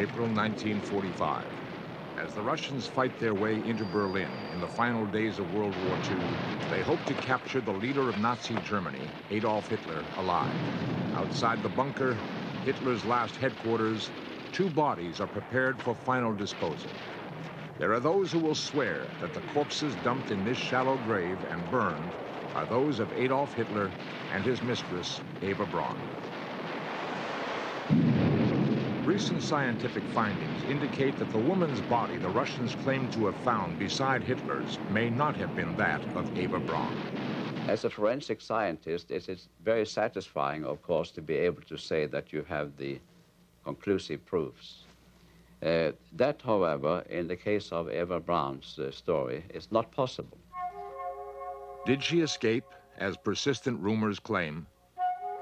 April 1945. As the Russians fight their way into Berlin in the final days of World War II, they hope to capture the leader of Nazi Germany, Adolf Hitler, alive. Outside the bunker, Hitler's last headquarters, two bodies are prepared for final disposal. There are those who will swear that the corpses dumped in this shallow grave and burned are those of Adolf Hitler and his mistress, Eva Braun. Recent scientific findings indicate that the woman's body the Russians claim to have found beside Hitler's may not have been that of Eva Braun. As a forensic scientist, it is very satisfying, of course, to be able to say that you have the conclusive proofs. That, however, in the case of Eva Braun's story, is not possible. Did she escape, as persistent rumors claim?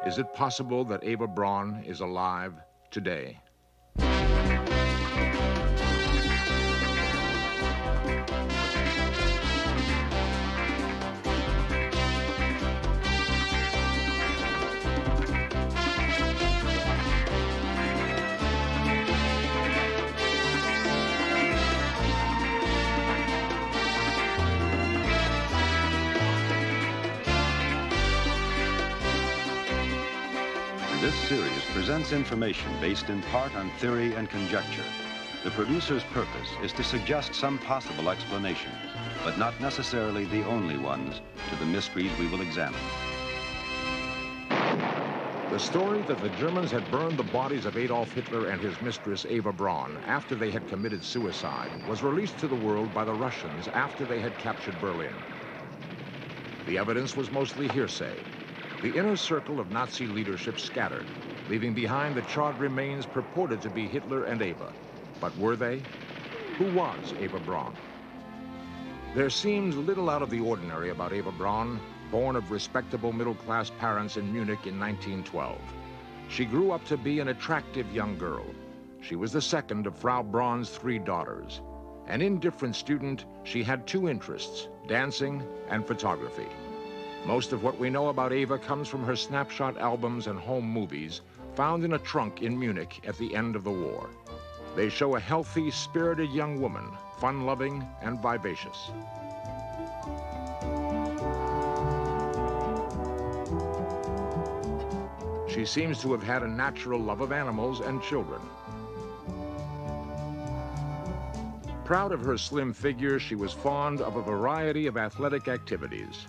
Is it possible that Eva Braun is alive today? This series presents information based in part on theory and conjecture. The producer's purpose is to suggest some possible explanations, but not necessarily the only ones, to the mysteries we will examine. The story that the Germans had burned the bodies of Adolf Hitler and his mistress Eva Braun after they had committed suicide was released to the world by the Russians after they had captured Berlin. The evidence was mostly hearsay. The inner circle of Nazi leadership scattered, leaving behind the charred remains purported to be Hitler and Eva. But were they? Who was Eva Braun? There seems little out of the ordinary about Eva Braun, born of respectable middle-class parents in Munich in 1912. She grew up to be an attractive young girl. She was the second of Frau Braun's 3 daughters. An indifferent student, she had 2 interests, dancing and photography. Most of what we know about Eva comes from her snapshot albums and home movies found in a trunk in Munich at the end of the war. They show a healthy, spirited young woman, fun-loving and vivacious. She seems to have had a natural love of animals and children. Proud of her slim figure, she was fond of a variety of athletic activities.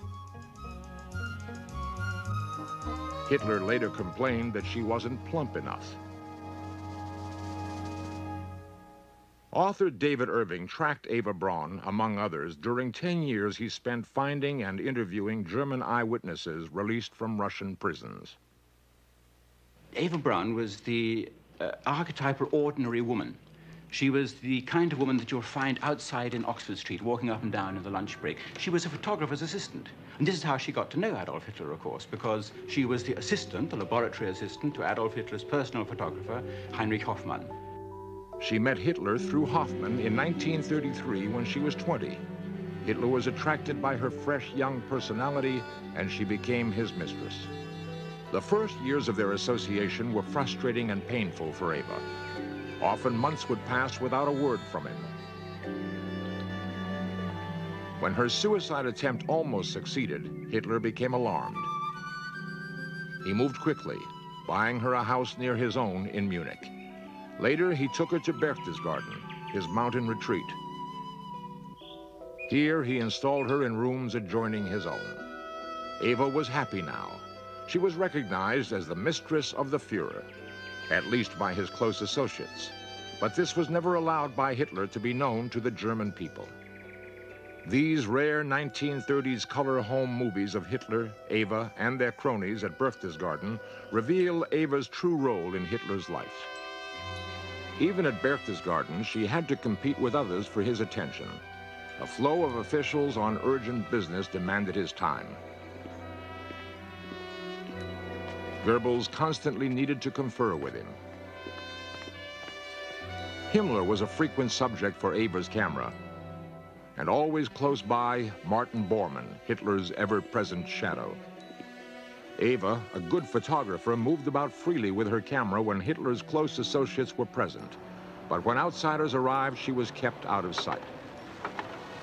Hitler later complained that she wasn't plump enough. Author David Irving tracked Eva Braun, among others. During 10 years, he spent finding and interviewing German eyewitnesses released from Russian prisons. Eva Braun was the archetypal ordinary woman. She was the kind of woman that you'll find outside in Oxford Street, walking up and down in the lunch break. She was a photographer's assistant. And this is how she got to know Adolf Hitler, of course, because she was the assistant, the laboratory assistant to Adolf Hitler's personal photographer, Heinrich Hoffmann. She met Hitler through Hoffmann in 1933 when she was 20. Hitler was attracted by her fresh young personality, and she became his mistress. The first years of their association were frustrating and painful for Eva. Often months would pass without a word from him. When her suicide attempt almost succeeded, Hitler became alarmed. He moved quickly, buying her a house near his own in Munich. Later, he took her to Berchtesgaden, his mountain retreat. Here, he installed her in rooms adjoining his own. Eva was happy now. She was recognized as the mistress of the Führer, at least by his close associates. But this was never allowed by Hitler to be known to the German people. These rare 1930s color home movies of Hitler, Eva, and their cronies at Berchtesgaden reveal Eva's true role in Hitler's life. Even at Berchtesgaden, she had to compete with others for his attention. A flow of officials on urgent business demanded his time. Goebbels constantly needed to confer with him. Himmler was a frequent subject for Eva's camera. And always close by, Martin Bormann, Hitler's ever-present shadow. Eva, a good photographer, moved about freely with her camera when Hitler's close associates were present. But when outsiders arrived, she was kept out of sight.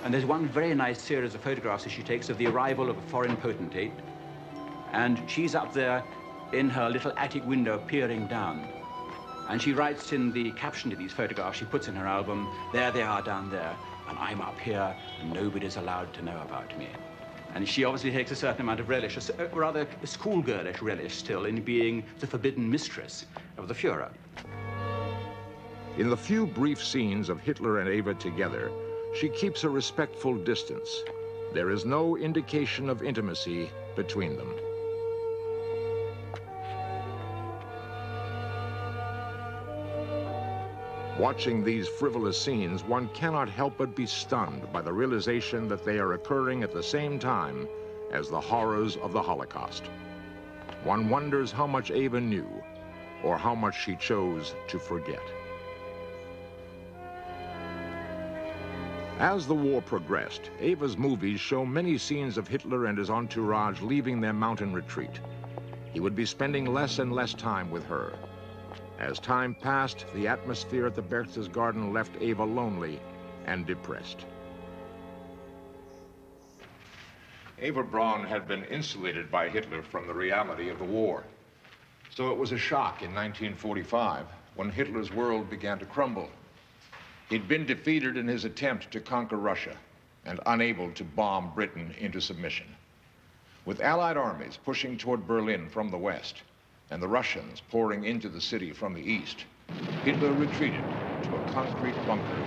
And there's one very nice series of photographs that she takes of the arrival of a foreign potentate. And she's up there in her little attic window peering down. And she writes in the caption to these photographs, she puts in her album, "There they are down there, and I'm up here, and nobody's allowed to know about me." And she obviously takes a certain amount of relish, a rather schoolgirlish relish still, in being the forbidden mistress of the Führer. In the few brief scenes of Hitler and Eva together, she keeps a respectful distance. There is no indication of intimacy between them. Watching these frivolous scenes, one cannot help but be stunned by the realization that they are occurring at the same time as the horrors of the Holocaust. One wonders how much Eva knew, or how much she chose to forget. As the war progressed, Eva's movies show many scenes of Hitler and his entourage leaving their mountain retreat. He would be spending less and less time with her. As time passed, the atmosphere at the Berchtesgaden left Eva lonely and depressed. Eva Braun had been insulated by Hitler from the reality of the war. So it was a shock in 1945 when Hitler's world began to crumble. He'd been defeated in his attempt to conquer Russia and unable to bomb Britain into submission. With Allied armies pushing toward Berlin from the west, and the Russians pouring into the city from the east, Hitler retreated to a concrete bunker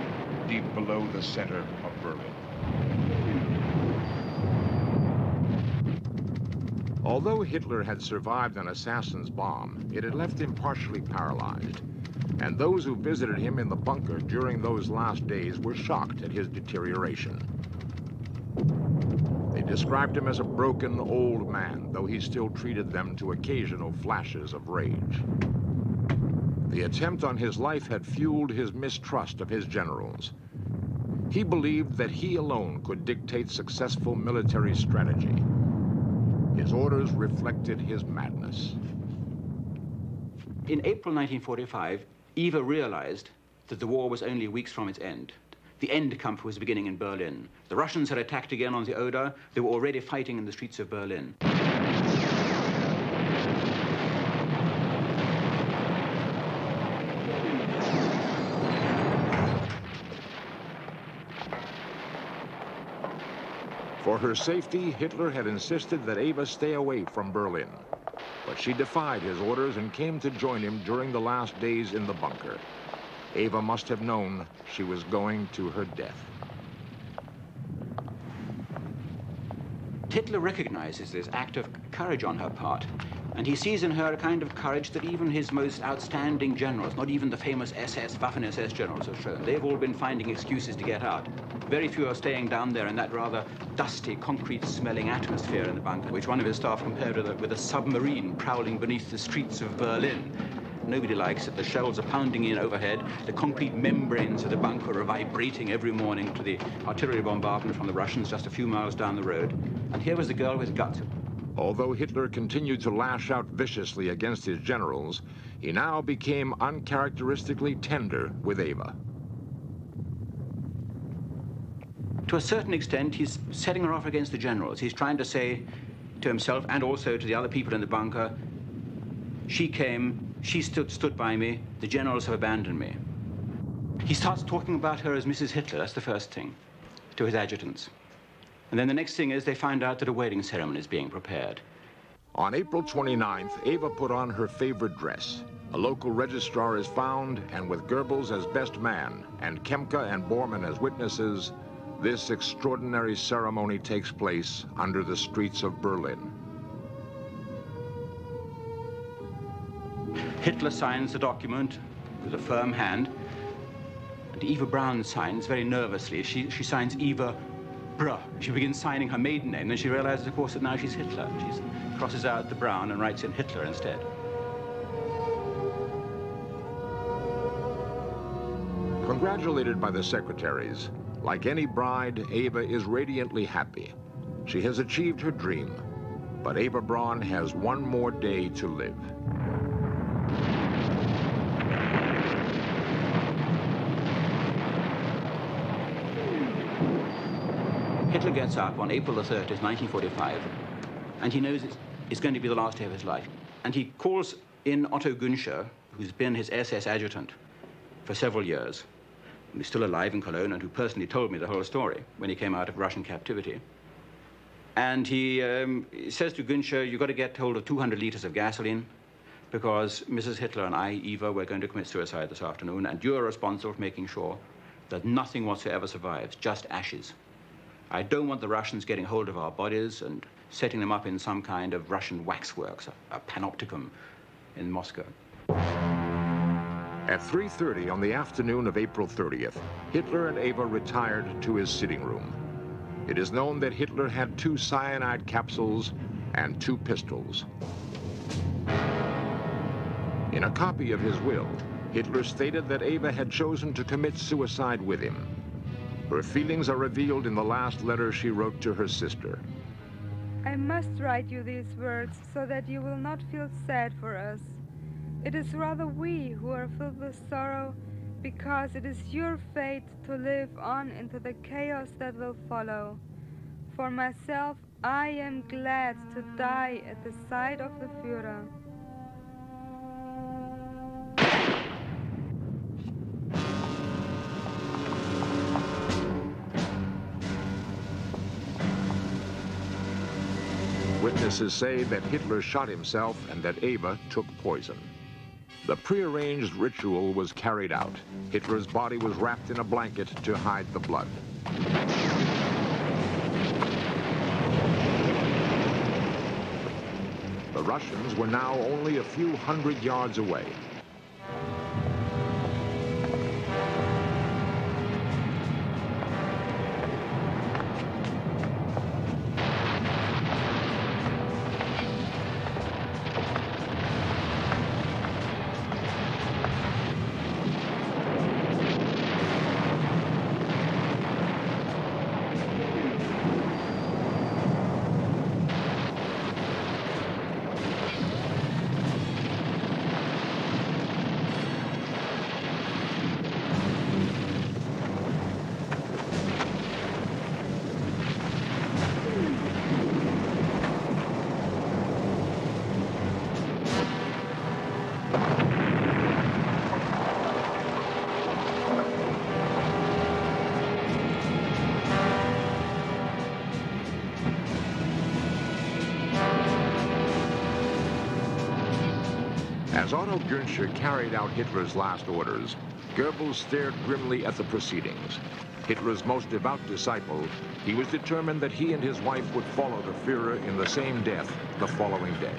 deep below the center of Berlin. Although Hitler had survived an assassin's bomb, it had left him partially paralyzed, and those who visited him in the bunker during those last days were shocked at his deterioration. They described him as a broken old man, though he still treated them to occasional flashes of rage. The attempt on his life had fueled his mistrust of his generals. He believed that he alone could dictate successful military strategy. His orders reflected his madness. In April 1945, Eva realized that the war was only weeks from its end. The Endkampf was beginning in Berlin. The Russians had attacked again on the Oder. They were already fighting in the streets of Berlin. For her safety, Hitler had insisted that Eva stay away from Berlin. But she defied his orders and came to join him during the last days in the bunker. Eva must have known she was going to her death. Hitler recognizes this act of courage on her part, and he sees in her a kind of courage that even his most outstanding generals, not even the famous SS, Waffen-SS generals, have shown. They've all been finding excuses to get out. Very few are staying down there in that rather dusty, concrete-smelling atmosphere in the bunker, which one of his staff compared with a submarine prowling beneath the streets of Berlin. Nobody likes it. The shells are pounding in overhead. The concrete membranes of the bunker are vibrating every morning to the artillery bombardment from the Russians just a few miles down the road. And here was the girl with guts. Although Hitler continued to lash out viciously against his generals, he now became uncharacteristically tender with Eva. To a certain extent, he's setting her off against the generals. He's trying to say to himself and also to the other people in the bunker, she came, she stood by me, the generals have abandoned me. He starts talking about her as Mrs. Hitler, that's the first thing, to his adjutants. And then the next thing is they find out that a wedding ceremony is being prepared. On April 29th, Eva put on her favorite dress. A local registrar is found, and with Goebbels as best man and Kemke and Bormann as witnesses, this extraordinary ceremony takes place under the streets of Berlin. Hitler signs the document with a firm hand, and Eva Braun signs very nervously. She signs Eva Braun. She begins signing her maiden name, and she realizes, of course, that now she's Hitler. She crosses out the Braun and writes in Hitler instead. Congratulated by the secretaries, like any bride, Eva is radiantly happy. She has achieved her dream, but Eva Braun has one more day to live. Hitler gets up on April the 30th, 1945, and he knows it's going to be the last day of his life. And he calls in Otto Günscher, who's been his SS adjutant for several years, and he's still alive in Cologne, and who personally told me the whole story when he came out of Russian captivity. And he says to Günscher, you've got to get hold of 200 liters of gasoline, because Mrs. Hitler and I, Eva, we're going to commit suicide this afternoon, and you're responsible for making sure that nothing whatsoever survives, just ashes. I don't want the Russians getting hold of our bodies and setting them up in some kind of Russian waxworks, a panopticum in Moscow. At 3:30 on the afternoon of April 30th, Hitler and Eva retired to his sitting room. It is known that Hitler had 2 cyanide capsules and 2 pistols. In a copy of his will, Hitler stated that Eva had chosen to commit suicide with him. Her feelings are revealed in the last letter she wrote to her sister. I must write you these words so that you will not feel sad for us. It is rather we who are filled with sorrow, because it is your fate to live on into the chaos that will follow. For myself, I am glad to die at the side of the Führer. Witnesses say that Hitler shot himself and that Eva took poison. The prearranged ritual was carried out. Hitler's body was wrapped in a blanket to hide the blood. The Russians were now only a few hundred yards away. As Otto Günscher carried out Hitler's last orders, Goebbels stared grimly at the proceedings. Hitler's most devout disciple, he was determined that he and his wife would follow the Führer in the same death the following day.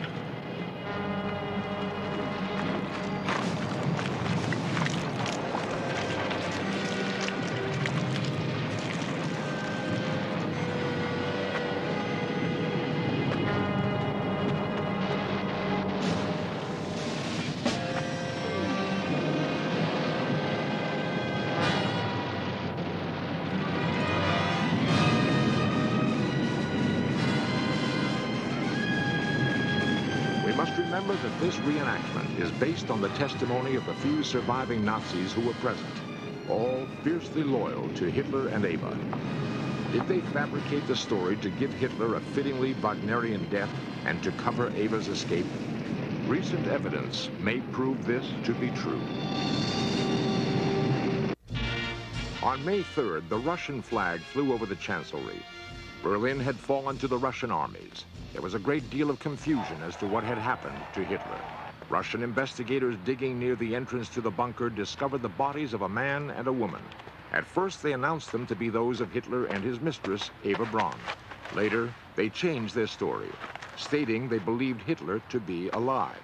Remember that this reenactment is based on the testimony of the few surviving Nazis who were present, all fiercely loyal to Hitler and Eva. Did they fabricate the story to give Hitler a fittingly Wagnerian death and to cover Eva's escape? Recent evidence may prove this to be true. On May 3rd, the Russian flag flew over the Chancellery. Berlin had fallen to the Russian armies. There was a great deal of confusion as to what had happened to Hitler. Russian investigators digging near the entrance to the bunker discovered the bodies of a man and a woman. At first, they announced them to be those of Hitler and his mistress, Eva Braun. Later, they changed their story, stating they believed Hitler to be alive.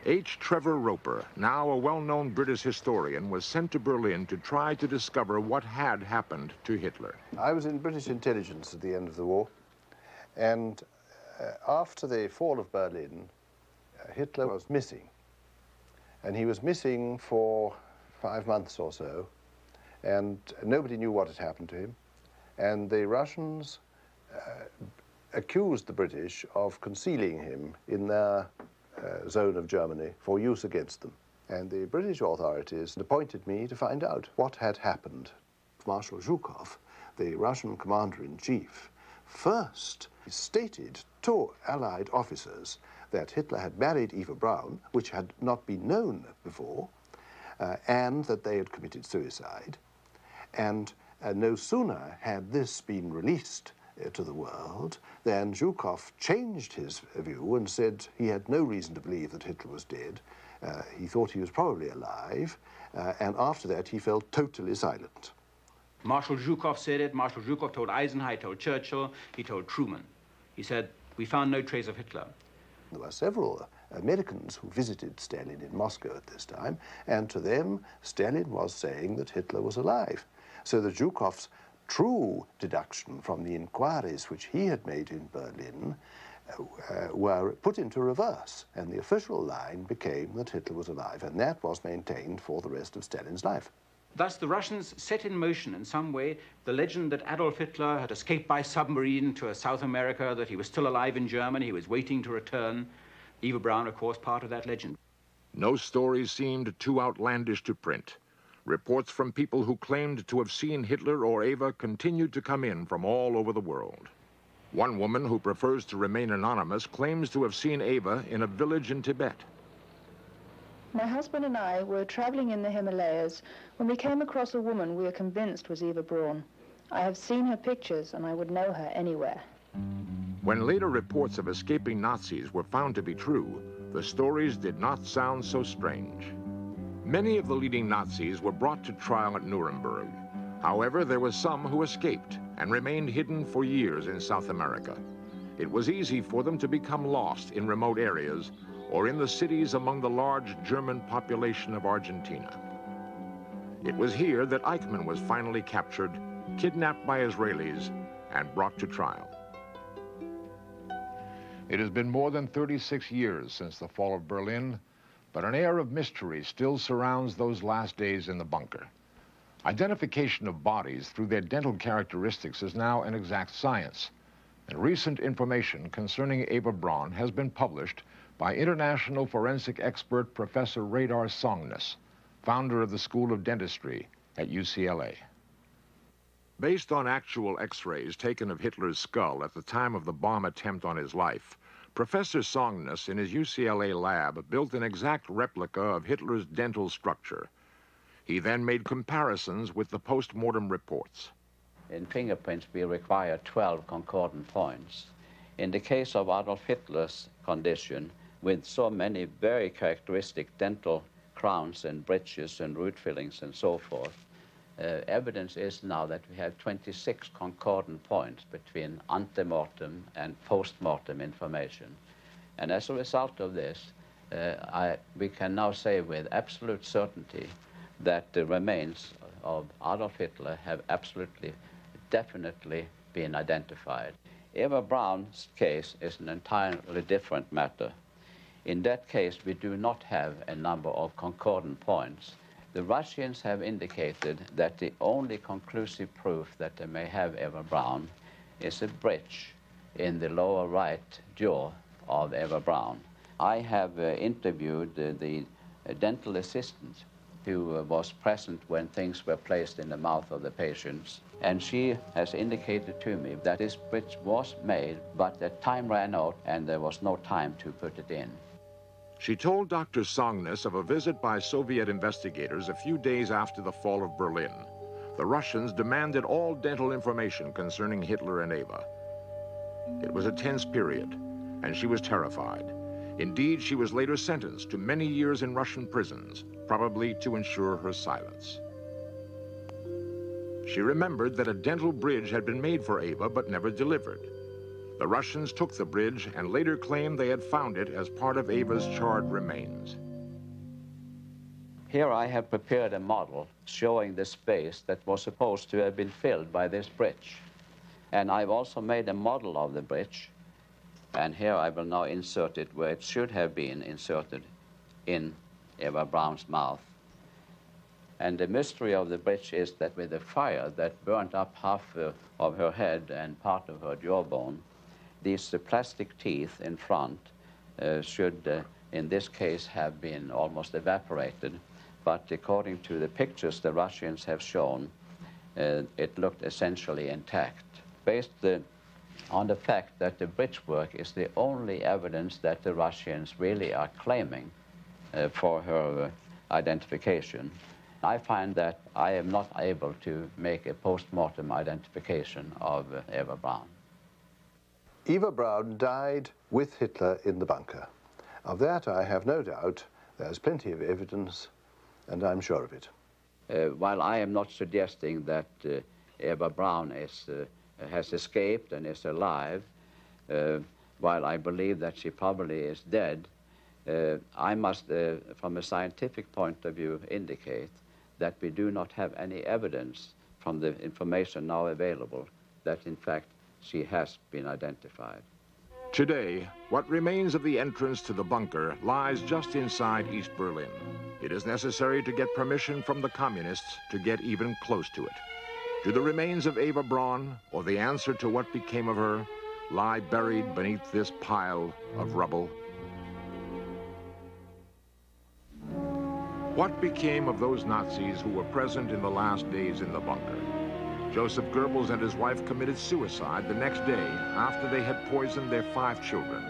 H. Trevor Roper, now a well-known British historian, was sent to Berlin to try to discover what had happened to Hitler. I was in British intelligence at the end of the war, and after the fall of Berlin, Hitler was missing. And he was missing for 5 months or so, and nobody knew what had happened to him. And the Russians accused the British of concealing him in their zone of Germany for use against them. And the British authorities appointed me to find out what had happened. Marshal Zhukov the Russian commander-in-chief, first stated to Allied officers that Hitler had married Eva Braun, which had not been known before, and that they had committed suicide. And no sooner had this been released to the world than Zhukov changed his view and said he had no reason to believe that Hitler was dead. He thought he was probably alive, and after that he fell totally silent. Marshal Zhukov said it. Marshal Zhukov told Eisenhower, he told Churchill, he told Truman. He said, we found no trace of Hitler. There were several Americans who visited Stalin in Moscow at this time, and to them, Stalin was saying that Hitler was alive. So that Zhukov's true deduction from the inquiries which he had made in Berlin were put into reverse, and the official line became that Hitler was alive, and that was maintained for the rest of Stalin's life. Thus, the Russians set in motion in some way the legend that Adolf Hitler had escaped by submarine to South America, that he was still alive in Germany, he was waiting to return. Eva Braun, of course, part of that legend. No stories seemed too outlandish to print. Reports from people who claimed to have seen Hitler or Eva continued to come in from all over the world. One woman who prefers to remain anonymous claims to have seen Eva in a village in Tibet. My husband and I were traveling in the Himalayas when we came across a woman we were convinced was Eva Braun. I have seen her pictures and I would know her anywhere. When later reports of escaping Nazis were found to be true, the stories did not sound so strange. Many of the leading Nazis were brought to trial at Nuremberg. However, there were some who escaped and remained hidden for years in South America. It was easy for them to become lost in remote areas or in the cities among the large German population of Argentina. It was here that Eichmann was finally captured, kidnapped by Israelis, and brought to trial. It has been more than 36 years since the fall of Berlin, but an air of mystery still surrounds those last days in the bunker. Identification of bodies through their dental characteristics is now an exact science, and recent information concerning Eva Braun has been published by international forensic expert Professor Radar Songness, founder of the School of Dentistry at UCLA. Based on actual X-rays taken of Hitler's skull at the time of the bomb attempt on his life, Professor Songness in his UCLA lab built an exact replica of Hitler's dental structure. He then made comparisons with the post-mortem reports. In fingerprints, we require 12 concordant points. In the case of Adolf Hitler's condition, with so many very characteristic dental crowns and bridges and root fillings and so forth, evidence is now that we have 26 concordant points between ante-mortem and post-mortem information. And as a result of this, we can now say with absolute certainty that the remains of Adolf Hitler have absolutely, definitely been identified. Eva Braun's case is an entirely different matter. In that case, we do not have a number of concordant points. The Russians have indicated that the only conclusive proof that they may have Eva Braun is a bridge in the lower right jaw of Eva Braun. I have interviewed the dental assistant who was present when things were placed in the mouth of the patients, and she has indicated to me that this bridge was made, but the time ran out and there was no time to put it in. She told Dr. Songness of a visit by Soviet investigators a few days after the fall of Berlin. The Russians demanded all dental information concerning Hitler and Eva. It was a tense period, and she was terrified. Indeed, she was later sentenced to many years in Russian prisons, probably to ensure her silence. She remembered that a dental bridge had been made for Eva but never delivered. The Russians took the bridge and later claimed they had found it as part of Eva's charred remains. Here I have prepared a model showing the space that was supposed to have been filled by this bridge. And I've also made a model of the bridge, and here I will now insert it where it should have been inserted in Eva Braun's mouth. And the mystery of the bridge is that with the fire that burnt up half of her head and part of her jawbone, these plastic teeth in front should, in this case, have been almost evaporated. But according to the pictures the Russians have shown, it looked essentially intact. Based on the fact that the bridgework is the only evidence that the Russians really are claiming for her identification, I find that I am not able to make a post-mortem identification of Eva Braun. Eva Braun died with Hitler in the bunker. Of that I have no doubt. There's plenty of evidence, and I'm sure of it. While I am not suggesting that Eva Braun has escaped and is alive, while I believe that she probably is dead, I must, from a scientific point of view, indicate that we do not have any evidence from the information now available that, in fact, she has been identified. Today, what remains of the entrance to the bunker lies just inside East Berlin. It is necessary to get permission from the communists to get even close to it. Do the remains of Eva Braun, or the answer to what became of her, lie buried beneath this pile of rubble? What became of those Nazis who were present in the last days in the bunker? Joseph Goebbels and his wife committed suicide the next day after they had poisoned their 5 children.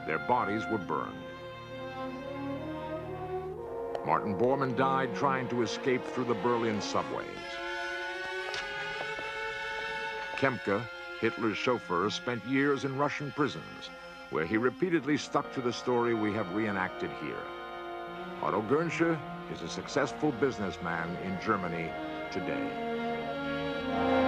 Their bodies were burned. Martin Bormann died trying to escape through the Berlin subways. Kempke, Hitler's chauffeur, spent years in Russian prisons, where he repeatedly stuck to the story we have reenacted here. Otto Goensche is a successful businessman in Germany today.